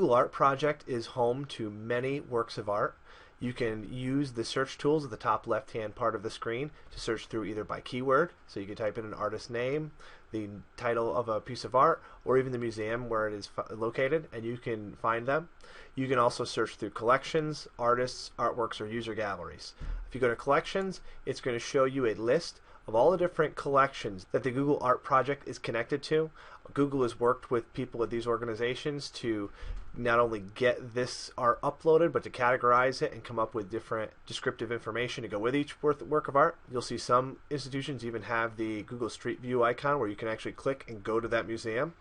Google Art Project is home to many works of art. You can use the search tools at the top left-hand part of the screen to search through either by keyword, so you can type in an artist's name, the title of a piece of art, or even the museum where it is located, and you can find them. You can also search through collections, artists, artworks, or user galleries. If you go to collections, it's going to show you a list of all the different collections that the Google Art Project is connected to. Google has worked with people at these organizations to not only get this art uploaded, but to categorize it and come up with different descriptive information to go with each work of art. You'll see some institutions even have the Google Street View icon where you can actually click and go to that museum.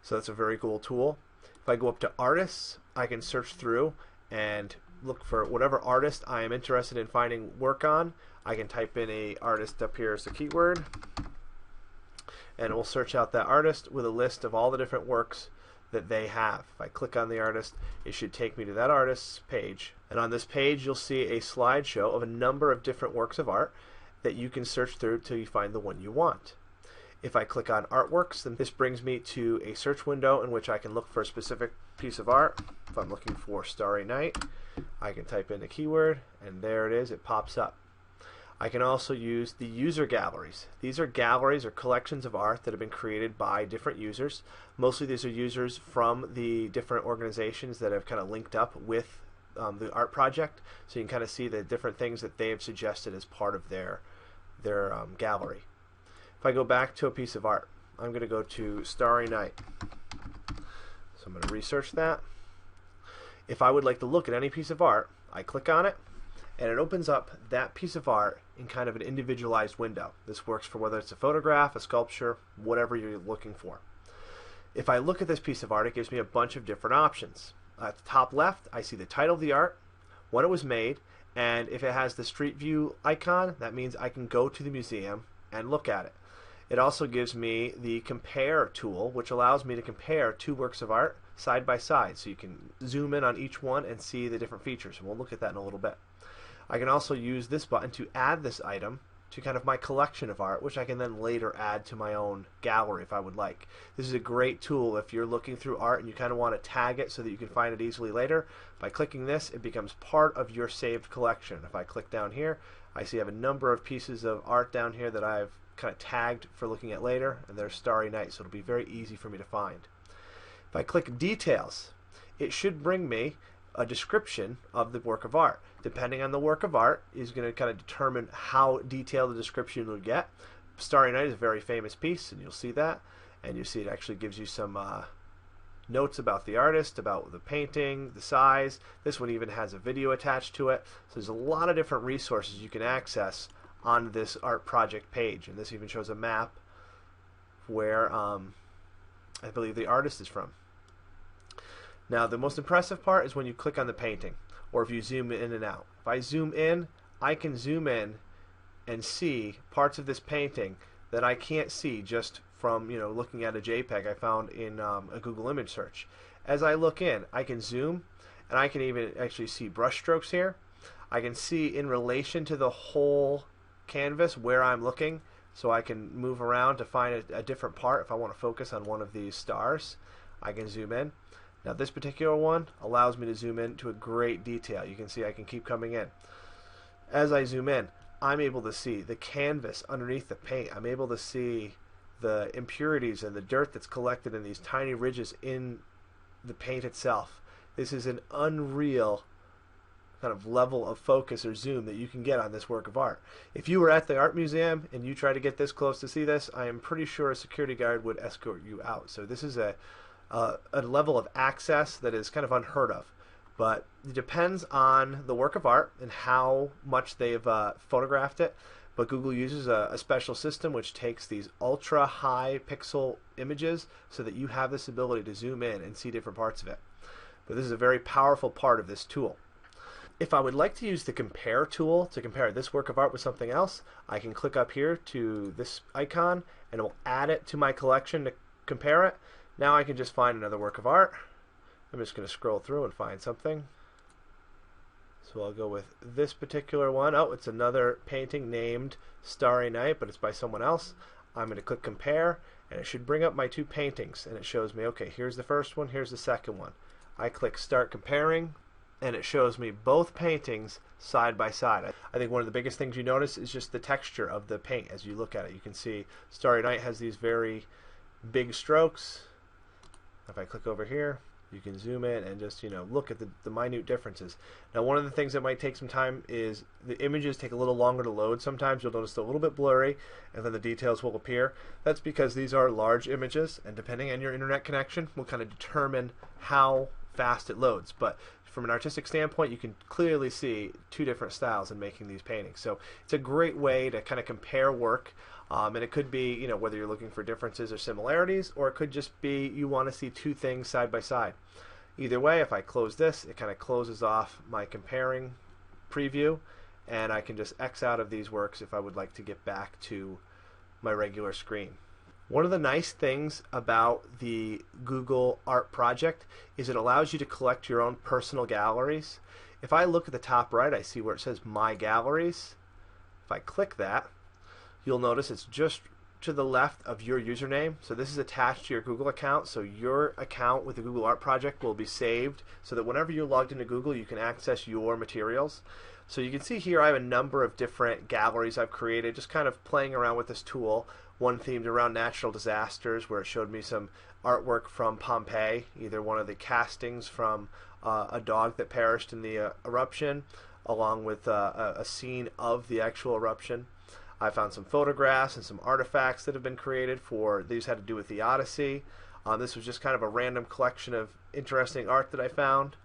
So that's a very cool tool. If I go up to artists, I can search through and look for whatever artist I am interested in finding work on. I can type in a artist up here as a keyword, and it will search out that artist with a list of all the different works that they have. If I click on the artist, it should take me to that artist's page, and on this page you'll see a slideshow of a number of different works of art that you can search through till you find the one you want. If I click on artworks, then this brings me to a search window in which I can look for a specific piece of art. If I'm looking for Starry Night, I can type in a keyword, and there it is, it pops up. I can also use the user galleries. These are galleries or collections of art that have been created by different users. Mostly these are users from the different organizations that have kind of linked up with the art project, so you can kind of see the different things that they have suggested as part of their gallery. If I go back to a piece of art, I'm going to go to Starry Night. So I'm going to research that. If I would like to look at any piece of art, I click on it, and it opens up that piece of art in kind of an individualized window. This works for whether it's a photograph, a sculpture, whatever you're looking for. If I look at this piece of art, it gives me a bunch of different options. At the top left, I see the title of the art, when it was made, and if it has the Street View icon, that means I can go to the museum and look at it. It also gives me the compare tool, which allows me to compare two works of art side by side, so you can zoom in on each one and see the different features, and we'll look at that in a little bit. I can also use this button to add this item to kind of my collection of art, which I can then later add to my own gallery if I would like. This is a great tool if you're looking through art and you kind of want to tag it so that you can find it easily later. By clicking this, it becomes part of your saved collection. If I click down here, I see I have a number of pieces of art down here that I've kind of tagged for looking at later, and there's Starry Night, so it'll be very easy for me to find. If I click Details, it should bring me a description of the work of art. Depending on the work of art is going to kind of determine how detailed the description you'll get. Starry Night is a very famous piece, and you'll see that, and you see it actually gives you some notes about the artist, about the painting, the size. This one even has a video attached to it, so there's a lot of different resources you can access on this art project page, and this even shows a map where I believe the artist is from. Now the most impressive part is when you click on the painting, or if you zoom in and out. If I zoom in, I can zoom in and see parts of this painting that I can't see just from looking at a JPEG I found in a Google image search. As I look in, I can zoom, and I can even actually see brush strokes here. I can see in relation to the whole canvas where I'm looking, so I can move around to find a different part. If I want to focus on one of these stars, I can zoom in. Now this particular one allows me to zoom in to a great detail. You can see I can keep coming in. As I zoom in, I'm able to see the canvas underneath the paint. I'm able to see the impurities and the dirt that's collected in these tiny ridges in the paint itself. This is an unreal kind of level of focus or zoom that you can get on this work of art. If you were at the art museum and you try to get this close to see this, I am pretty sure a security guard would escort you out. So this is a level of access that is kind of unheard of, but it depends on the work of art and how much they've photographed it. But Google uses a special system which takes these ultra high pixel images so that you have this ability to zoom in and see different parts of it. But this is a very powerful part of this tool. If I would like to use the compare tool to compare this work of art with something else, I can click up here to this icon and it will add it to my collection to compare it. Now I can just find another work of art. I'm just going to scroll through and find something. So I'll go with this particular one. Oh, it's another painting named Starry Night, but it's by someone else. I'm going to click compare, and it should bring up my two paintings, and it shows me, okay, here's the first one, here's the second one. I click Start Comparing, and it shows me both paintings side by side. I think one of the biggest things you notice is just the texture of the paint as you look at it. You can see Starry Night has these very big strokes. If I click over here, you can zoom in and just look at the minute differences. Now, one of the things that might take some time is the images take a little longer to load. Sometimes you'll notice they're a little bit blurry, and then the details will appear. That's because these are large images, and depending on your internet connection, will kind of determine how fast it loads. But from an artistic standpoint, you can clearly see two different styles in making these paintings. So it's a great way to kind of compare work. And it could be, whether you're looking for differences or similarities, or it could just be you want to see two things side by side. Either way, if I close this, it kind of closes off my comparing preview, and I can just X out of these works if I would like to get back to my regular screen. One of the nice things about the Google Art Project is it allows you to collect your own personal galleries. If I look at the top right, I see where it says My Galleries. If I click that, you'll notice it's just to the left of your username. So this is attached to your Google account. So your account with the Google Art Project will be saved so that whenever you're logged into Google, you can access your materials. So you can see here I have a number of different galleries I've created, just kind of playing around with this tool. One themed around natural disasters, where it showed me some artwork from Pompeii, either one of the castings from a dog that perished in the eruption, along with a scene of the actual eruption. I found some photographs and some artifacts that have been created these had to do with the Odyssey. This was just kind of a random collection of interesting art that I found.